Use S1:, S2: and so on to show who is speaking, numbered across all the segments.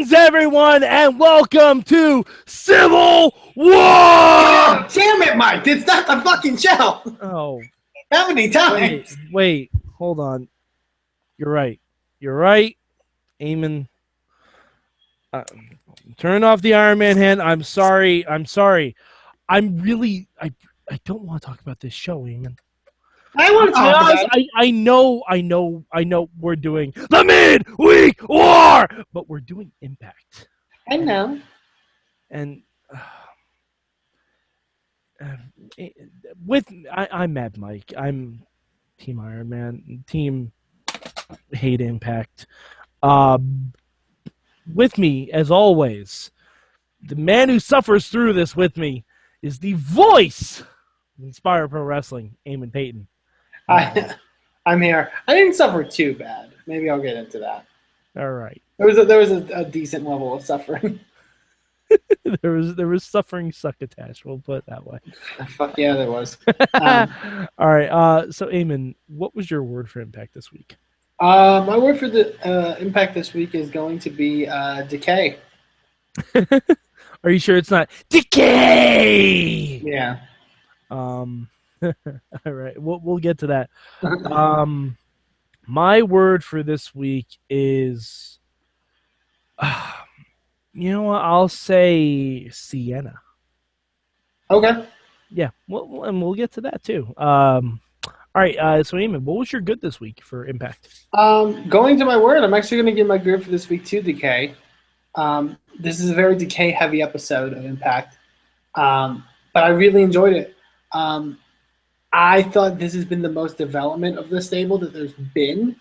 S1: Greetings, everyone, and welcome to Civil War!
S2: God damn it, Mike! It's not the fucking show!
S1: Oh.
S2: How many times?
S1: Wait, hold on. You're right. Eamon. Turn off the Iron Man hand. I'm sorry. I don't want to talk about this show, Eamon.
S2: I want to talk about it.
S1: I know we're doing the Midweek War, but we're doing Impact.
S2: I know.
S1: And I'm Mad Mike. I'm Team Iron Man. Team Hate Impact. With me, as always, the man who suffers through this with me is the voice of Inspire Pro Wrestling, Eamon Paton.
S2: I'm here. I didn't suffer too bad. Maybe I'll get into that.
S1: All right.
S2: There was a decent level of suffering.
S1: there was suffering succotash. We'll put it that way.
S2: Fuck yeah, there was.
S1: All right. So, Eamon, what was your word for Impact this week?
S2: My word for the Impact this week is going to be Decay.
S1: Are you sure it's not Decay?
S2: Yeah.
S1: All right, we'll get to that. My word for this week is, you know what? I'll say Sienna.
S2: Okay.
S1: Yeah, and we'll get to that too. All right, so Eamon, what was your good this week for Impact?
S2: Going to my word, I'm actually going to give my good for this week to Decay. This is a very Decay-heavy episode of Impact, but I really enjoyed it. I thought this has been the most development of the stable that there's been.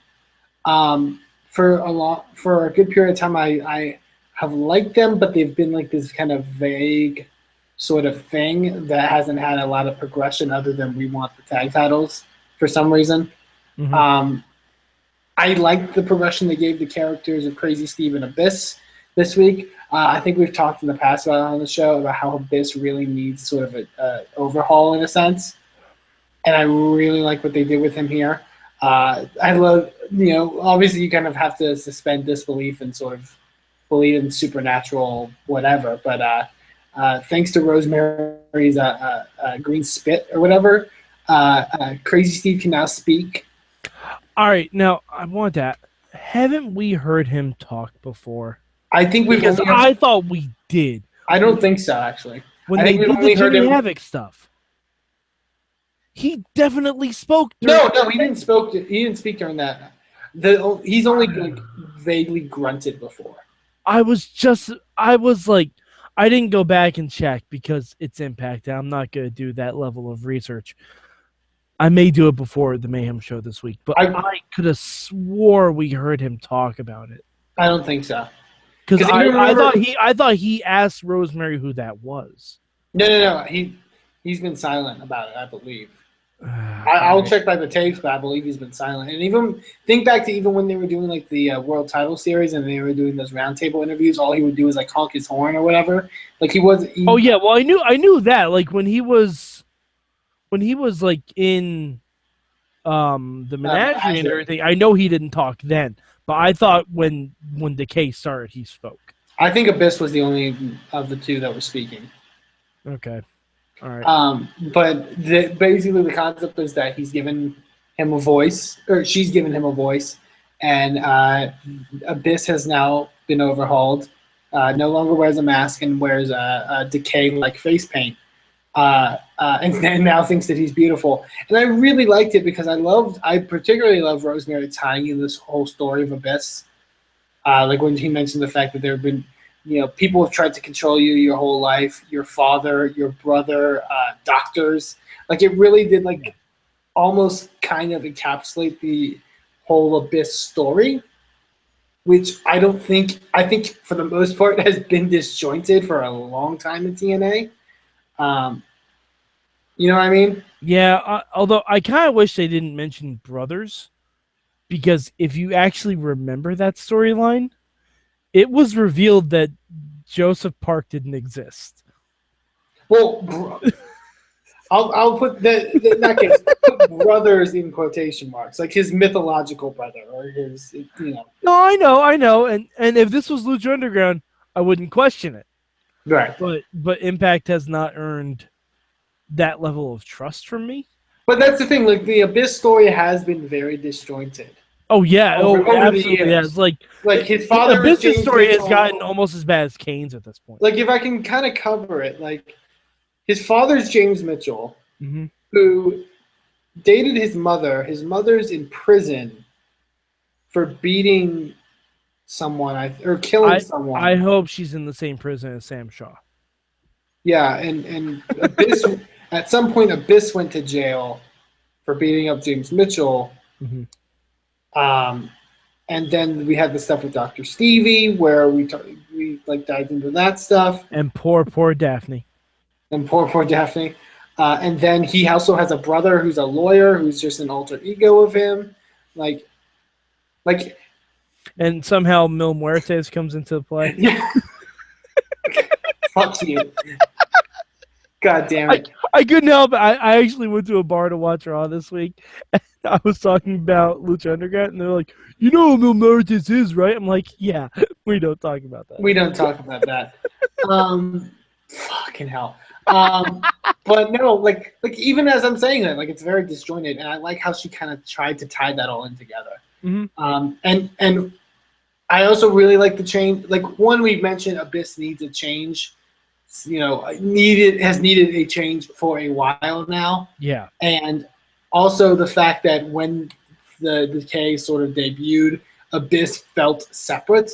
S2: For a good period of time, I have liked them, but they've been like this kind of vague sort of thing that hasn't had a lot of progression other than we want the tag titles for some reason. Mm-hmm. I liked the progression they gave the characters of Crazy Steve and Abyss this week. I think we've talked in the past on the show about how Abyss really needs sort of an overhaul in a sense. And I really like what they did with him here. I love, obviously you kind of have to suspend disbelief and sort of believe in supernatural whatever. But thanks to Rosemary's green spit or whatever, Crazy Steve can now speak.
S1: All right, now I want that. Haven't we heard him talk before?
S2: I think we've.
S1: Because I thought we did.
S2: I don't think so, actually.
S1: When they did the Jimmy Havoc stuff, he definitely spoke.
S2: No, he didn't He didn't speak during that. He's only like vaguely grunted before.
S1: I was like, I didn't go back and check because it's Impact. I'm not going to do that level of research. I may do it before the Mayhem show this week, but I could have swore we heard him talk about it.
S2: I don't think so.
S1: Because I thought he asked Rosemary who that was.
S2: No. He's been silent about it, I believe. I'll check by the tapes, but I believe he's been silent. And even think back to even when they were doing like the World Title Series and they were doing those roundtable interviews, all he would do is like honk his horn or whatever. Like oh
S1: yeah, well I knew that. Like when he was like in the menagerie and everything, I know he didn't talk then. But I thought when Decay started, he spoke.
S2: I think Abyss was the only of the two that was speaking.
S1: Okay. All right.
S2: But basically the concept is that he's given him a voice, or she's given him a voice, and Abyss has now been overhauled. No longer wears a mask and wears a Decay-like face paint. And now thinks that he's beautiful. And I really liked it because I particularly love Rosemary tying in this whole story of Abyss. Like when he mentioned the fact that there have been, people have tried to control you your whole life, your father, your brother, doctors. Like it really did like almost kind of encapsulate the whole Abyss story, which I think for the most part has been disjointed for a long time in TNA. You know what I mean?
S1: Yeah, although I kind of wish they didn't mention brothers, because if you actually remember that storyline, it was revealed that Joseph Park didn't exist.
S2: Well, I'll put in that case, put brothers in quotation marks, like his mythological brother or his,
S1: No, I know, and if this was Lucha Underground, I wouldn't question it.
S2: Right.
S1: But Impact has not earned that level of trust from me.
S2: But that's the thing, like the Abyss story has been very disjointed.
S1: Oh yeah,
S2: over
S1: absolutely. Yeah, it's like
S2: his father.
S1: Abyss's story has gotten almost as bad as Kane's at this point.
S2: Like if I can kind of cover it, like his father's James Mitchell, who dated his mother. His mother's in prison for beating someone or killing someone.
S1: I hope she's in the same prison as Sam Shaw.
S2: Yeah, and Abyss at some point Abyss went to jail for beating up James Mitchell. And then we had the stuff with Dr. Stevie where we dived into that stuff.
S1: And poor Daphne.
S2: And poor Daphne. And then he also has a brother who's a lawyer who's just an alter ego of him.
S1: And somehow Mil Muertes comes into play.
S2: Yeah. Fuck you. God damn it.
S1: I couldn't help it. I actually went to a bar to watch Raw this week. And I was talking about Lucha Underground, and they're like, you know who Mil Muertes is, right? I'm like, yeah, we don't talk about that.
S2: We don't talk about that. Fucking hell. But no, like even as I'm saying that, like it's very disjointed, and I like how she kind of tried to tie that all in together. And I also really like the change. Like one we've mentioned, Abyss needs a change. You know, has needed a change for a while now. Yeah, and also the fact that when the Decay sort of debuted, Abyss felt separate.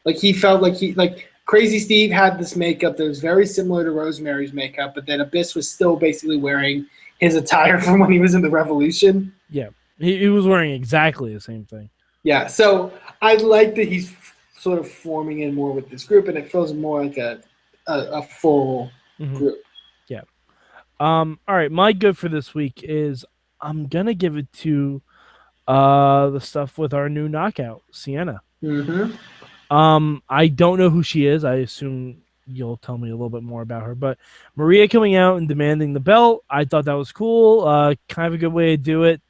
S2: Like he felt like Crazy Steve had this makeup that was very similar to Rosemary's makeup, but then Abyss was still basically wearing his attire from when he was in the Revolution.
S1: Yeah, he was wearing exactly the same thing.
S2: Yeah, so I like that he's sort of forming in more with this group, and it feels more like a full group.
S1: Yeah. All right, my good for this week is I'm gonna give it to the stuff with our new knockout, Sienna. I don't know who she is. I assume you'll tell me a little bit more about her. But Maria coming out and demanding the belt, I thought that was cool. Kind of a good way to do it,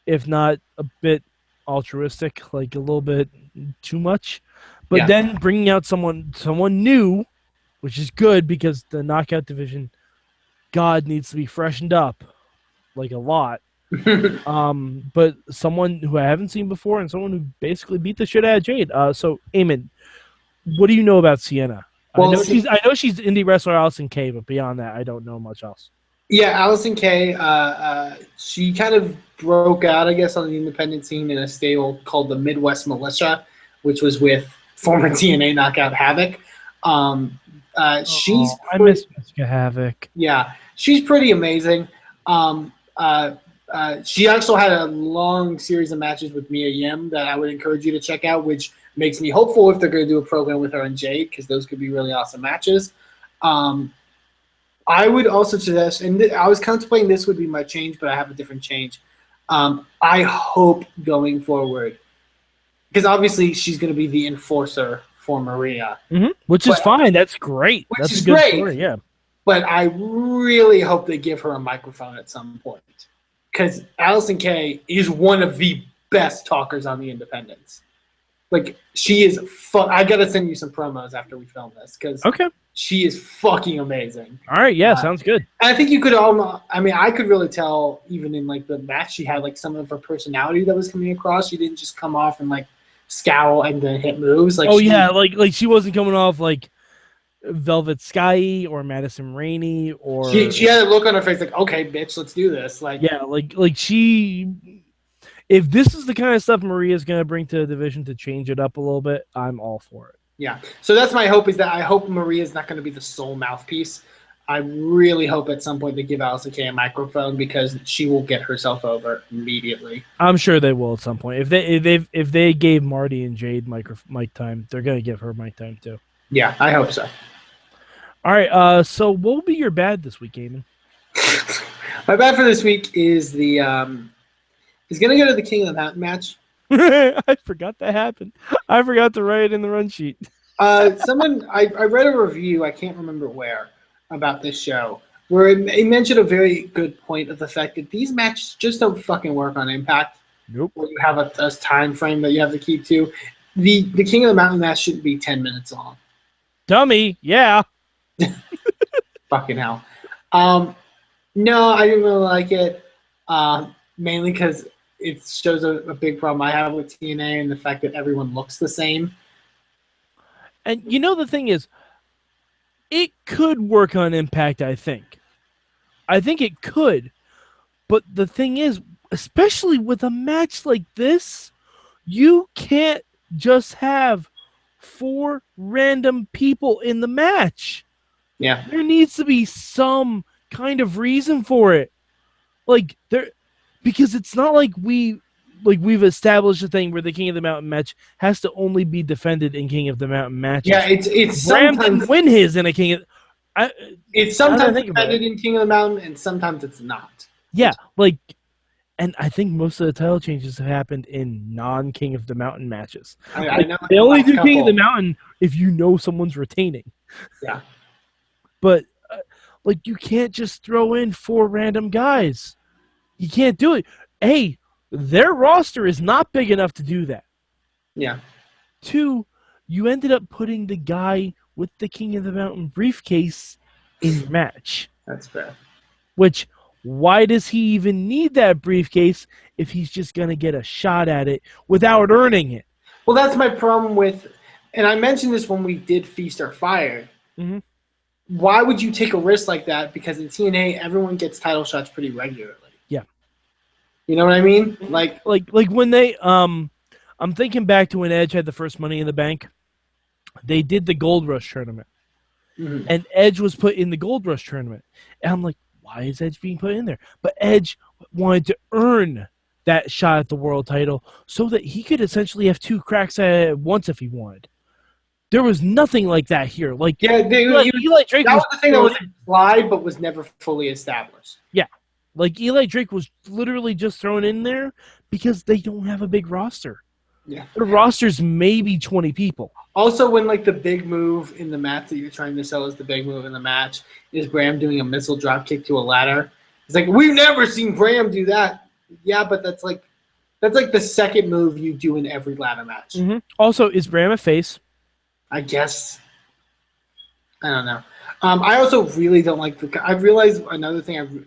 S1: if not a bit altruistic, like a little bit too much. But then bringing out someone new, which is good because the knockout division, God, needs to be freshened up, like a lot. But someone who I haven't seen before and someone who basically beat the shit out of Jade. So, Eamon, what do you know about Sienna? Well, I know she's indie wrestler Allison Kay, but beyond that, I don't know much else.
S2: Yeah, Allison Kay, she kind of broke out, I guess, on the independent scene in a stable called the Midwest Militia, which was with former TNA knockout Havoc. I
S1: miss Jessica Havoc.
S2: Yeah, she's pretty amazing. She also had a long series of matches with Mia Yim that I would encourage you to check out, which makes me hopeful if they're going to do a program with her and Jade, because those could be really awesome matches. I would also suggest, and I was contemplating this would be my change, but I have a different change. I hope going forward, because obviously she's going to be the enforcer for Maria.
S1: Which is fine. That's great. That's a good story, yeah.
S2: But I really hope they give her a microphone at some point. Because Allison Kay is one of the best talkers on the independents. Like, she is I got to send you some promos after we film this. Because she is fucking amazing.
S1: All right, yeah, sounds good.
S2: I think you could I could really tell, even in, like, the match she had, like, some of her personality that was coming across. She didn't just come off and, like, scowl and then hit moves. Like,
S1: like she wasn't coming off, like, Velvet Sky or Madison Rainey or
S2: she had a look on her face like, okay, bitch, let's do this. Like,
S1: yeah, like she, if this is the kind of stuff Maria's gonna bring to the division to change it up a little bit, I'm all for it.
S2: Yeah, so that's my hope, is that I hope Maria's not going to be the sole mouthpiece. I really hope at some point they give Allison Kay a microphone, because she will get herself over immediately.
S1: I'm sure they will at some point. If they gave Marty and Jade mic time, they're gonna give her mic time too.
S2: Yeah, I hope so.
S1: All right, so what will be your bad this week, Eamon?
S2: My bad for this week is he's going to go to the King of the Mountain match.
S1: I forgot that happened. I forgot to write it in the run sheet.
S2: I read a review, I can't remember where, about this show, where he mentioned a very good point of the fact that these matches just don't fucking work on Impact.
S1: Nope.
S2: Where you have a time frame that you have to keep to. The King of the Mountain match shouldn't be 10 minutes long.
S1: Dummy, yeah.
S2: Fucking hell. No, I didn't really like it. Mainly because it shows a big problem I have with TNA and the fact that everyone looks the same.
S1: And you know the thing is, it could work on Impact, I think. I think it could. But the thing is, especially with a match like this, you can't just have 4 random people in the match.
S2: Yeah.
S1: There needs to be some kind of reason for it. Because it's not like we've established a thing where the King of the Mountain match has to only be defended in King of the Mountain matches.
S2: Yeah, it's
S1: Bram
S2: sometimes
S1: didn't win his in a King of.
S2: It's sometimes defended in King of the Mountain, and sometimes it's not.
S1: Yeah, and I think most of the title changes have happened in non-King of the Mountain matches.
S2: I know
S1: they only do King of the Mountain if you know someone's retaining.
S2: Yeah,
S1: but you can't just throw in 4 random guys. You can't do it. Hey, their roster is not big enough to do that.
S2: Yeah.
S1: 2, you ended up putting the guy with the King of the Mountain briefcase in your match.
S2: That's fair.
S1: Which, why does he even need that briefcase if he's just going to get a shot at it without earning it?
S2: Well, that's my problem with, and I mentioned this when we did Feast or Fire.
S1: Mm-hmm.
S2: Why would you take a risk like that? Because in TNA, everyone gets title shots pretty regularly.
S1: Yeah.
S2: You know what I mean? Like
S1: when they, I'm thinking back to when Edge had the first Money in the Bank. They did the Gold Rush tournament. Mm-hmm. And Edge was put in the Gold Rush tournament. And I'm like, why is Edge being put in there? But Edge wanted to earn that shot at the world title so that he could essentially have 2 cracks at it once if he wanted. There was nothing like that here. Eli Drake
S2: that was the thing that was implied but was never fully established.
S1: Yeah. Eli Drake was literally just thrown in there because they don't have a big roster.
S2: Yeah.
S1: Their roster's maybe 20 people.
S2: Also, when the big move in the match that you're trying to sell is the big move in the match is Bram doing a missile drop kick to a ladder. It's like, we've never seen Bram do that. Yeah, but that's like the second move you do in every ladder match.
S1: Mm-hmm. Also, is Bram a face?
S2: I guess. I don't know. I also really don't like I realized another thing.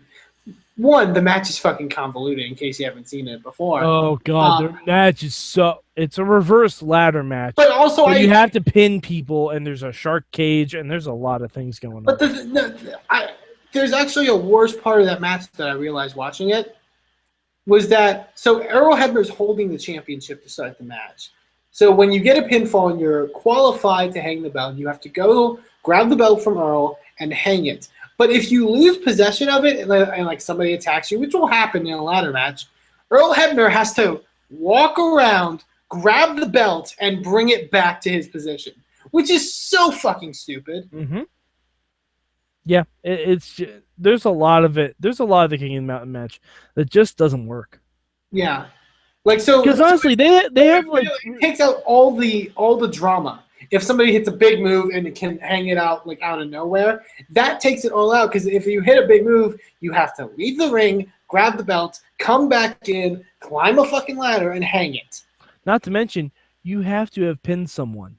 S2: One, the match is fucking convoluted in case you haven't seen it before.
S1: Oh, God. Their match is it's a reverse ladder match.
S2: But also,
S1: you have to pin people, and there's a shark cage, and there's a lot of things going on.
S2: But there's actually a worse part of that match that I realized watching it was that, so Earl Hebner's holding the championship to start the match. So when you get a pinfall and you're qualified to hang the belt, you have to go grab the belt from Earl and hang it. But if you lose possession of it and somebody attacks you, which will happen in a ladder match, Earl Hebner has to walk around, grab the belt, and bring it back to his position, which is so fucking stupid.
S1: Mm-hmm. Yeah, there's a lot of it. There's a lot of the King of the Mountain match that just doesn't work.
S2: Yeah,
S1: because honestly, they have
S2: it takes out all the drama. If somebody hits a big move and it can hang it out out of nowhere, that takes it all out. Because if you hit a big move, you have to leave the ring, grab the belt, come back in, climb a fucking ladder, and hang it.
S1: Not to mention, you have to have pinned someone.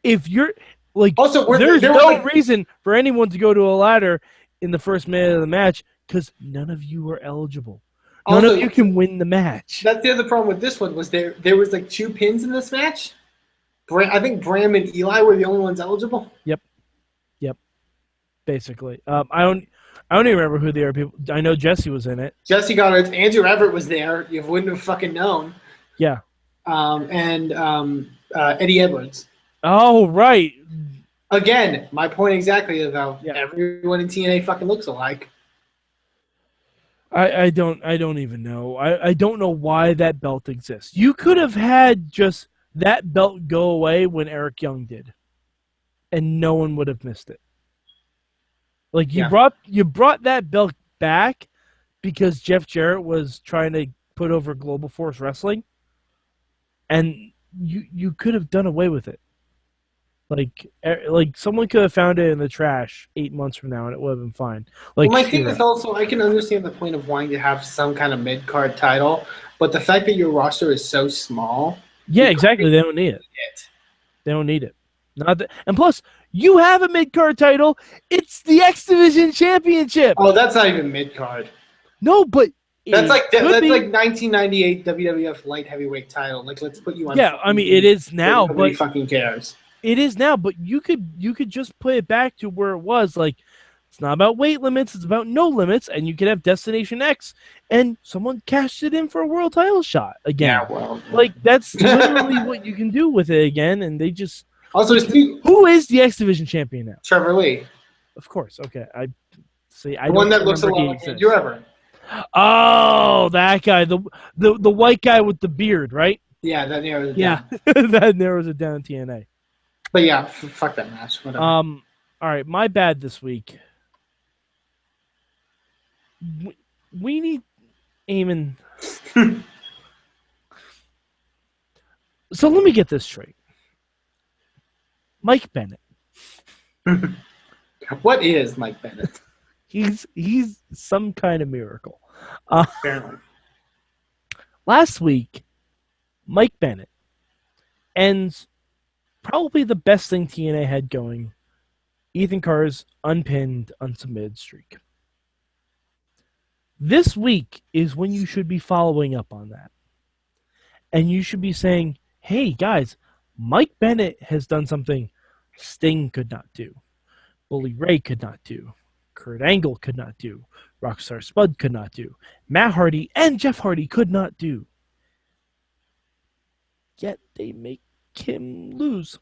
S1: If you're there's no reason for anyone to go to a ladder in the first minute of the match because none of you are eligible. None of you can win the match.
S2: That's the other problem with this one was there was 2 pins in this match. I think Bram and Eli were the only ones eligible.
S1: Yep. Basically, I don't even remember who the other people. I know Jesse was in it.
S2: Jesse got it. Andrew Everett was there. You wouldn't have fucking known.
S1: Yeah.
S2: And Eddie Edwards.
S1: Oh right.
S2: Again, my point exactly about everyone in TNA fucking looks alike.
S1: I don't even know. I don't know why that belt exists. You could have had just that belt go away when Eric Young did, and no one would have missed it. You brought that belt back because Jeff Jarrett was trying to put over Global Force Wrestling, and you could have done away with it. Like someone could have found it in the trash 8 months from now, and it would have been fine. Like,
S2: well, my thing is also, I can understand the point of wanting to have some kind of mid-card title, but the fact that your roster is so small.
S1: Yeah, exactly. They don't need it. They don't need it. Not that, and plus, you have a mid-card title. It's the X Division Championship.
S2: Oh, that's not even mid-card.
S1: No, but
S2: that's like 1998 WWF light heavyweight title. Like, let's put you on.
S1: Yeah, I mean, it is now,
S2: nobody
S1: but
S2: fucking cares.
S1: It is now, but you could just put it back to where it was. Like, it's not about weight limits; it's about no limits, and you could have Destination X, and someone cashed it in for a world title shot again.
S2: Yeah, well,
S1: like that's literally what you can do with it again, and they just
S2: also
S1: who is the X Division champion now?
S2: Trevor Lee,
S1: of course. Okay, I see.
S2: The one that looks a lot like Andrew Everett.
S1: Oh, that guy, the white guy with the beard, right?
S2: Yeah, that narrows it down.
S1: That narrows it down. TNA.
S2: But yeah, fuck that match. Whatever.
S1: All right, my bad this week. We need Eamon. So let me get this straight. Mike Bennett.
S2: What is Mike Bennett?
S1: He's some kind of miracle.
S2: Apparently.
S1: Last week, Mike Bennett ends probably the best thing TNA had going, Ethan Carr's unpinned, unsubmitted streak. This week is when you should be following up on that. And you should be saying, hey, guys, Mike Bennett has done something Sting could not do. Bully Ray could not do. Kurt Angle could not do. Rockstar Spud could not do. Matt Hardy and Jeff Hardy could not do. Yet they make him lose.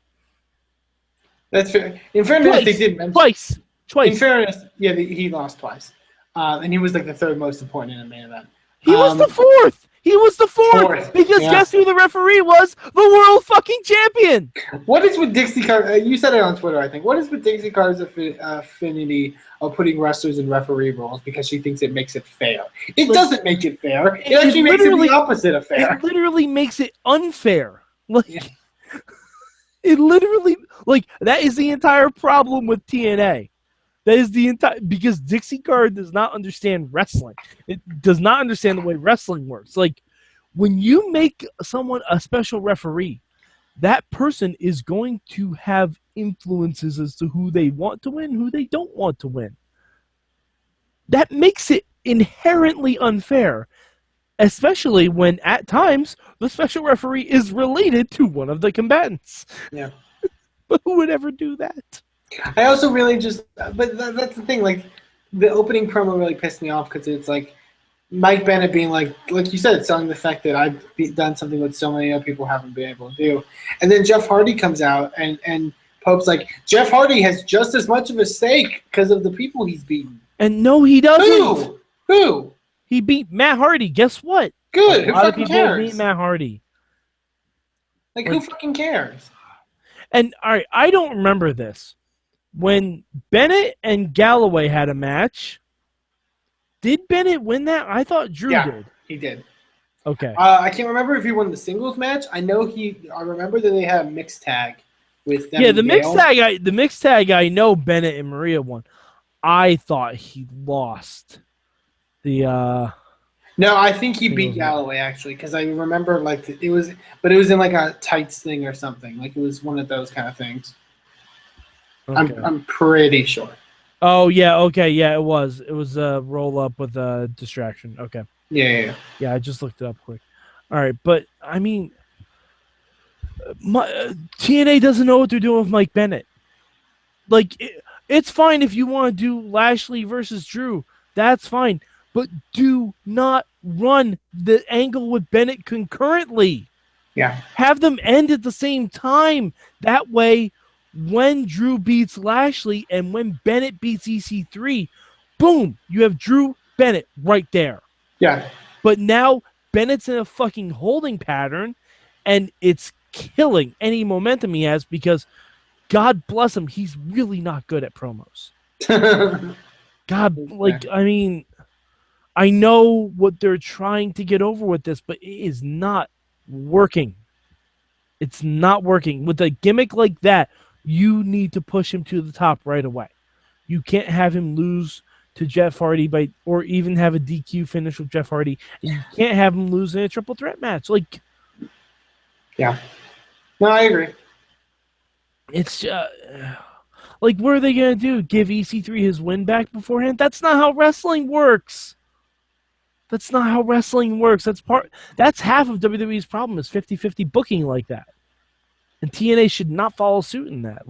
S2: That's fair. In fairness, they did mention
S1: twice.
S2: In fairness, yeah, he lost twice, and he was like the third most important in a main event.
S1: He was the fourth. He was the fourth because guess who the referee was? The world fucking champion.
S2: What is with Dixie Carter? You said it on Twitter, I think. What is with Dixie Carter's affinity of putting wrestlers in referee roles because she thinks it makes it fair? It doesn't make it fair. It actually makes it the opposite of fair.
S1: It literally makes it unfair. It literally, that is the entire problem with TNA. That is the entire, because Dixie Carter does not understand wrestling. It does not understand the way wrestling works. Like, when you make someone a special referee, that person is going to have influences as to who they want to win, who they don't want to win. That makes it inherently unfair, especially when, at times, the special referee is related to one of the combatants.
S2: Yeah.
S1: But who would ever do that?
S2: I also really but that's the thing, like, the opening promo really pissed me off because it's like Mike Bennett being like you said, selling the fact that I've done something that so many other people haven't been able to do. And then Jeff Hardy comes out and Pope's like, Jeff Hardy has just as much of a stake because of the people he's beaten.
S1: And no, he doesn't.
S2: Who?
S1: He beat Matt Hardy. Guess what?
S2: Good.
S1: A lot of people beat Matt Hardy.
S2: Like, who fucking cares?
S1: And, all right, I don't remember this. When Bennett and Galloway had a match, did Bennett win that? I thought Drew did.
S2: He did.
S1: Okay.
S2: I can't remember if he won the singles match. I remember that they had a mixed tag with them.
S1: Yeah, the mixed tag. I know Bennett and Maria won. I thought he lost the.
S2: No, I think he beat Galloway actually because I remember it was in like a tights thing or something. Like, it was one of those kind of things. Okay. I'm pretty sure.
S1: Oh yeah, okay, yeah, it was. It was a roll up with a distraction. Okay.
S2: Yeah.
S1: Yeah, I just looked it up quick. All right, but I mean, TNA doesn't know what they're doing with Mike Bennett. Like, it's fine if you want to do Lashley versus Drew. That's fine, but do not run the angle with Bennett concurrently.
S2: Yeah.
S1: Have them end at the same time. That way, when Drew beats Lashley and when Bennett beats EC3, boom, you have Drew Bennett right there.
S2: Yeah.
S1: But now Bennett's in a fucking holding pattern, and it's killing any momentum he has because, God bless him, he's really not good at promos. I mean, I know what they're trying to get over with this, but it is not working. It's not working. With a gimmick like that, you need to push him to the top right away. You can't have him lose to Jeff Hardy or even have a DQ finish with Jeff Hardy. And you can't have him lose in a triple threat match.
S2: Yeah. No, I agree.
S1: It's what are they going to do? Give EC3 his win back beforehand? That's not how wrestling works. That's not how wrestling works. That's half of WWE's problem is 50-50 booking like that. And TNA should not follow suit in that.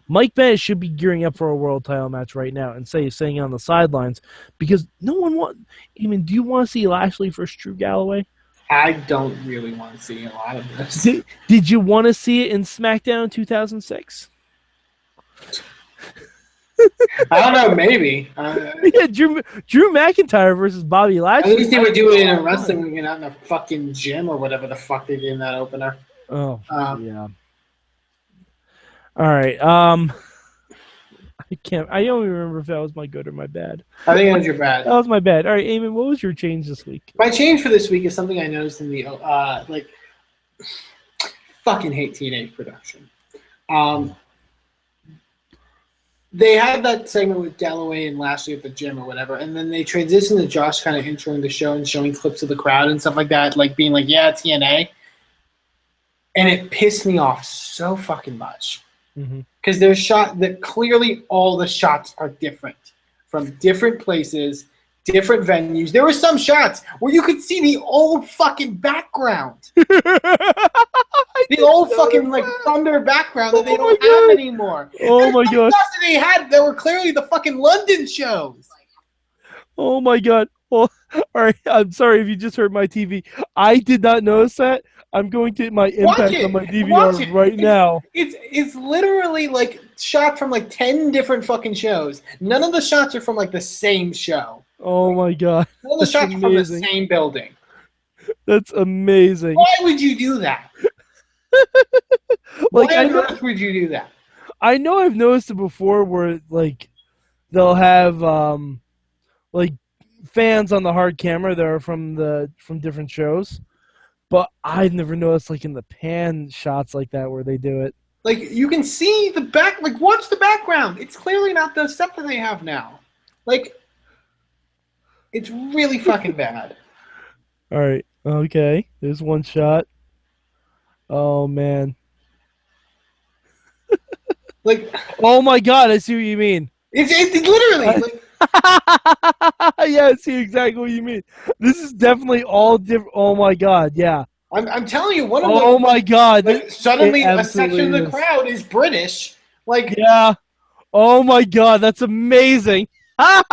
S1: Mike Bennett should be gearing up for a world title match right now and staying on the sidelines because no one do you want to see Lashley versus Drew Galloway?
S2: I don't really want to see a lot of this.
S1: Did you want to see it in SmackDown 2006?
S2: I don't know, maybe.
S1: Yeah, Drew McIntyre versus Bobby Lashley.
S2: At least they would do it in a wrestling ring, not in a fucking gym or whatever the fuck they did in that opener.
S1: Oh, yeah. All right. I don't even remember if that was my good or my bad.
S2: I think that was your bad.
S1: That was my bad. All right, Eamon, what was your change this week?
S2: My change for this week is something I noticed in the fucking hate TNA production. They had that segment with Galloway and Lashley at the gym or whatever, and then they transitioned to Josh kind of introing the show and showing clips of the crowd and stuff like that, being like, yeah, TNA. And it pissed me off so fucking much. Because there's shot that clearly all the shots are different from different places, different venues. There were some shots where you could see the old fucking background. The old fucking Thunder background that they don't have anymore.
S1: Oh my god!
S2: They had there were clearly the fucking London shows.
S1: Oh my god! Well, all right. I'm sorry if you just heard my TV. I did not notice that. I'm going to hit my impact on my DVR right now.
S2: It's literally shot from 10 different fucking shows. None of the shots are from the same show.
S1: Oh my god!
S2: None of the shots are from the same building.
S1: That's amazing.
S2: Why would you do that? Why on earth would you do that?
S1: I know I've noticed it before where they'll have fans on the hard camera that are from different shows. But I've never noticed in the pan shots like that where they do it.
S2: You can see the back watch the background. It's clearly not the stuff that they have now. It's really fucking bad.
S1: All right. Okay. There's one shot. Oh man. Oh my god, I see what you mean.
S2: It's literally
S1: yeah, I see exactly what you mean. This is definitely all different. Oh my god, yeah.
S2: I'm telling you, one of
S1: oh my god!
S2: Suddenly, a section of the crowd is British.
S1: Yeah. Oh my god, that's amazing. It's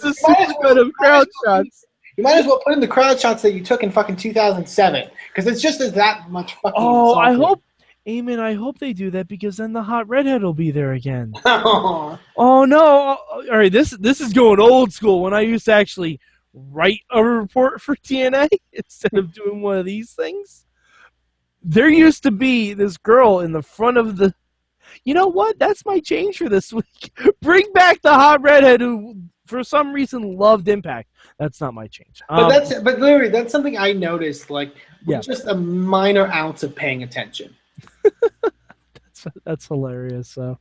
S1: a super of crowd shots.
S2: You might as well put in the crowd shots that you took in fucking 2007 because it's just that much fucking.
S1: Oh, I hope. Eamon, I hope they do that because then the hot redhead will be there again. Oh no! All right, this is going old school. When I used to actually write a report for TNA instead of doing one of these things, there used to be this girl in the front of the. You know what? That's my change for this week. Bring back the hot redhead who, for some reason, loved Impact. That's not my change.
S2: But literally that's something I noticed. Just a minor ounce of paying attention.
S1: That's hilarious. So,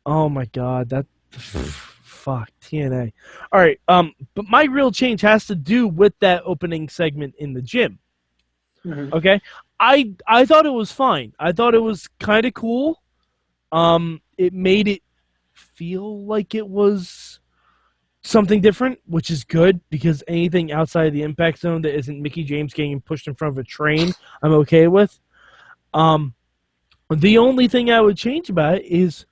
S1: oh my god, fuck TNA. All right, but my real change has to do with that opening segment in the gym. Okay, I thought it was fine. I thought it was kind of cool. It made it feel like it was something different, which is good because anything outside of the Impact Zone that isn't Mickie James getting pushed in front of a train, I'm okay with. The only thing I would change about it is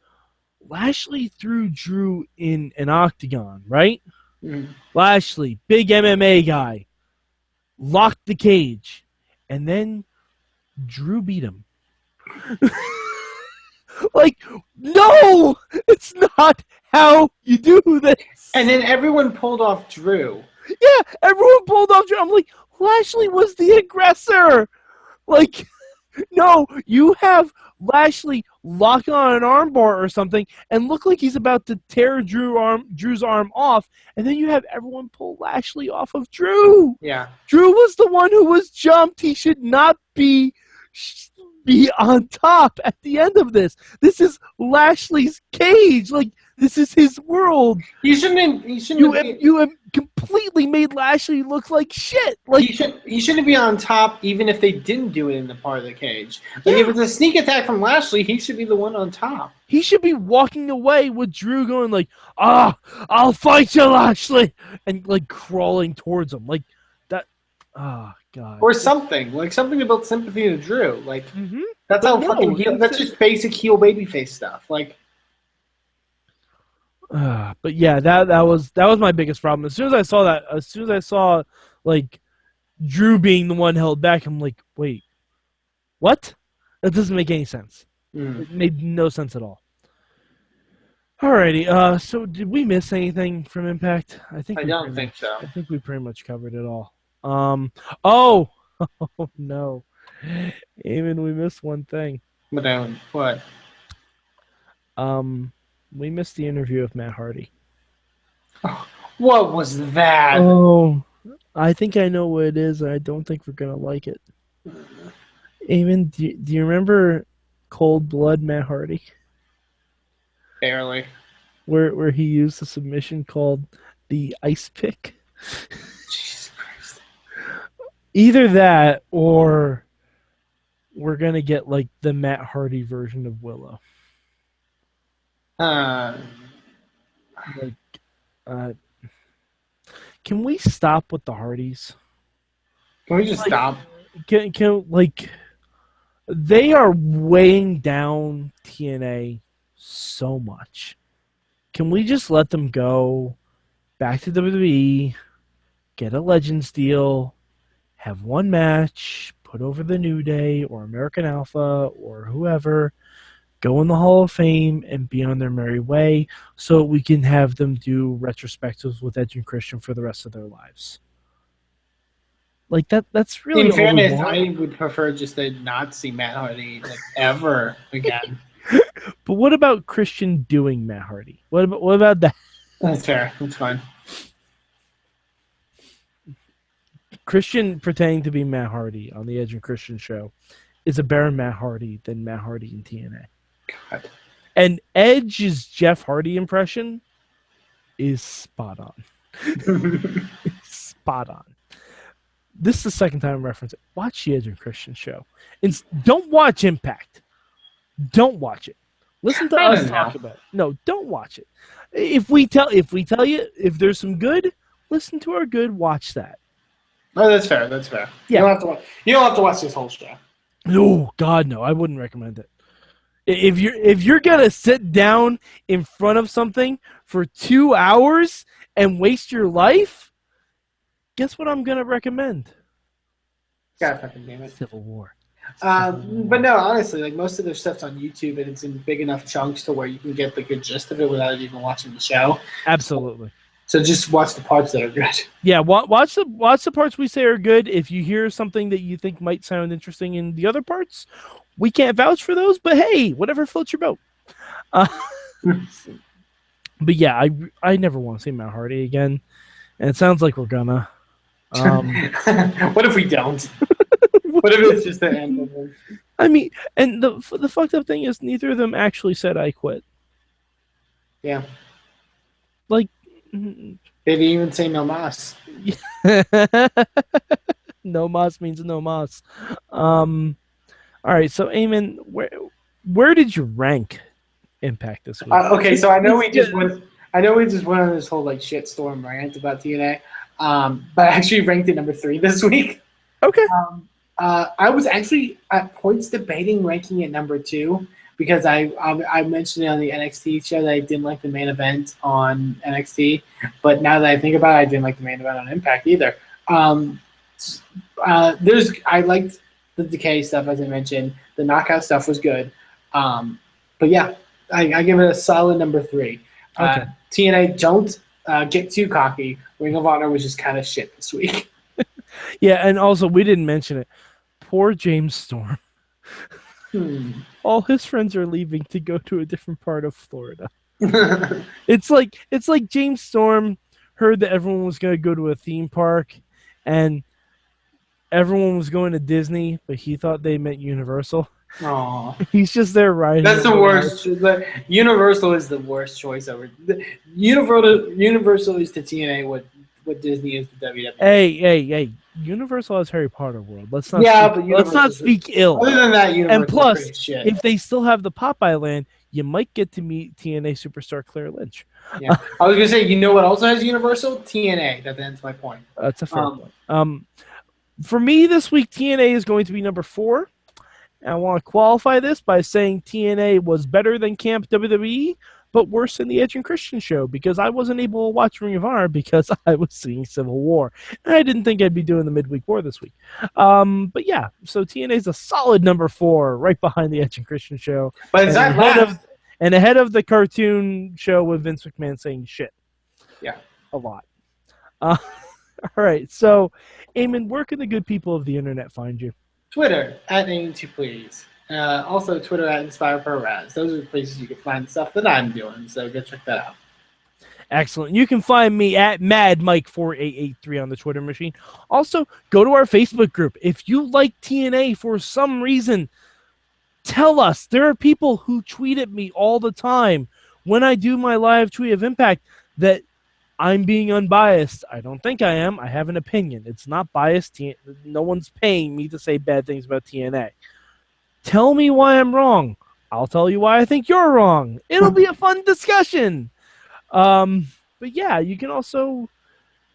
S1: Lashley threw Drew in an octagon, right? Lashley, big MMA guy, locked the cage, and then Drew beat him. No! It's not how you do this!
S2: And then everyone pulled off Drew.
S1: Yeah, everyone pulled off Drew. I'm like, Lashley was the aggressor! No, you have Lashley lock on an armbar or something and look like he's about to tear Drew's arm off, and then you have everyone pull Lashley off of Drew.
S2: Yeah.
S1: Drew was the one who was jumped. He should not be be on top at the end of this. This is Lashley's cage. Like, this is his world.
S2: You
S1: have completely made Lashley look like shit. Like,
S2: he shouldn't be on top even if they didn't do it in the part of the cage. Like, if it's a sneak attack from Lashley, he should be the one on top.
S1: He should be walking away with Drew going like, I'll fight you, Lashley, and like crawling towards him. Like that. Oh, God.
S2: Or something. Like something to build sympathy to Drew. Like, that's how fucking heel. That's just basic heel babyface stuff. Like,
S1: but yeah, that was my biggest problem. As soon as I saw like Drew being the one held back, I'm like, wait, what? That doesn't make any sense. It made no sense at all. Alrighty, so did we miss anything from Impact? I don't think so. I think we pretty much covered it all. Oh no, Eamon, we missed one thing.
S2: What?
S1: We missed the interview with Matt Hardy.
S2: What was that?
S1: Oh, I think I know what it is, and I don't think we're gonna like it. Eamon, do you remember Cold Blood Matt Hardy?
S2: Barely.
S1: Where he used a submission called the Ice Pick.
S2: Jesus Christ.
S1: Either that, or we're gonna get like the Matt Hardy version of Willow. Can we stop with the Hardys?
S2: Can we just stop?
S1: Can like they are weighing down TNA so much. Can we just let them go back to WWE, get a Legends deal, have one match, put over the New Day or American Alpha or whoever, go in the Hall of Fame and be on their merry way so we can have them do retrospectives with Edge and Christian for the rest of their lives. Like that's really
S2: in fairness, I would prefer just to not see Matt Hardy like ever again.
S1: But what about Christian doing Matt Hardy? What about that?
S2: That's fair. That's fine.
S1: Christian pretending to be Matt Hardy on the Edge and Christian show is a better Matt Hardy than Matt Hardy in TNA.
S2: God.
S1: And Edge's Jeff Hardy impression is spot on. Spot on. This is the second time I reference it. Watch the Edge and Christian show. And don't watch Impact. Don't watch it. Listen to us talk about it. No, don't watch it. If we tell you if there's some good, listen to our good. Watch that.
S2: Oh, that's fair. That's fair. Yeah. You don't have to watch this whole show.
S1: No, God, no. I wouldn't recommend it. If you're gonna sit down in front of something for 2 hours and waste your life, guess what I'm gonna recommend?
S2: God fucking damn it.
S1: Civil War.
S2: But no, honestly, like most of their stuff's on YouTube and it's in big enough chunks to where you can get the good gist of it without even watching the show.
S1: Absolutely.
S2: So just watch the parts that are good.
S1: Yeah, watch the parts we say are good. If you hear something that you think might sound interesting in the other parts, we can't vouch for those, but hey, whatever floats your boat. But yeah, I never want to see Matt Hardy again, and it sounds like we're gonna.
S2: What if we don't? What if it's just the end of it?
S1: I mean, and the fucked up thing is neither of them actually said I quit.
S2: Yeah.
S1: Like,
S2: they didn't even say no mas.
S1: No mas means no mas. All right, so Eamon, where did you rank Impact this week?
S2: Okay, so I know we just went on this whole like shitstorm rant about TNA, but I actually ranked it number 3 this week.
S1: Okay.
S2: I was actually at points debating ranking it number 2 because I mentioned it on the NXT show that I didn't like the main event on NXT, but now that I think about it, I didn't like the main event on Impact either. I liked the Decay stuff, as I mentioned. The Knockout stuff was good. But yeah, I give it a solid number 3.
S1: Okay.
S2: TNA, don't get too cocky. Ring of Honor was just kind of shit this week.
S1: Yeah, and also we didn't mention it. Poor James Storm. All his friends are leaving to go to a different part of Florida. It's like James Storm heard that everyone was going to go to a theme park, and everyone was going to Disney, but he thought they meant Universal.
S2: Aww.
S1: He's just there riding.
S2: That's the worst. Universal is the worst choice ever. Universal is to TNA what Disney is to WWE.
S1: Hey! Universal has Harry Potter World. Let's not.
S2: Yeah,
S1: speak,
S2: but
S1: let's not speak ill.
S2: Other than that, Universal
S1: and plus,
S2: is shit.
S1: if they still have the Popeye Land, you might get to meet TNA superstar Claire Lynch.
S2: Yeah, I was gonna say, you know what also has Universal? TNA. That's my point.
S1: That's a fair point. For me this week, TNA is going to be number 4. And I want to qualify this by saying TNA was better than Camp WWE, but worse than the Edge and Christian show because I wasn't able to watch Ring of Honor because I was seeing Civil War. And I didn't think I'd be doing the midweek war this week. But yeah, so TNA is a solid number 4, right behind the Edge and Christian show.
S2: But is that
S1: ahead of the cartoon show with Vince McMahon saying shit.
S2: Yeah.
S1: A lot. All right, so Eamon, where can the good people of the internet find you?
S2: Twitter, @Aim2Please. Also, Twitter, @InspireProRaz. Those are the places you can find stuff that I'm doing, so go check that out.
S1: Excellent. You can find me at MadMike4883 on the Twitter machine. Also, go to our Facebook group. If you like TNA for some reason, tell us. There are people who tweet at me all the time when I do my live tweet of Impact that I'm being unbiased. I don't think I am. I have an opinion. It's not biased. No one's paying me to say bad things about TNA. Tell me why I'm wrong. I'll tell you why I think you're wrong. It'll be a fun discussion. But yeah, you can also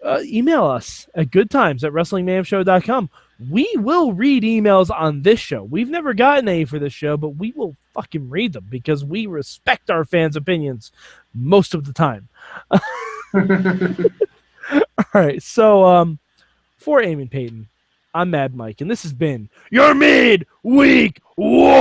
S1: email us at goodtimes@wrestlingmayhemshow.com. We will read emails on this show. We've never gotten any for this show, but we will fucking read them because we respect our fans' opinions most of the time. All right, so for Eamon Paton, I'm Mad Mike, and this has been your Midweek War!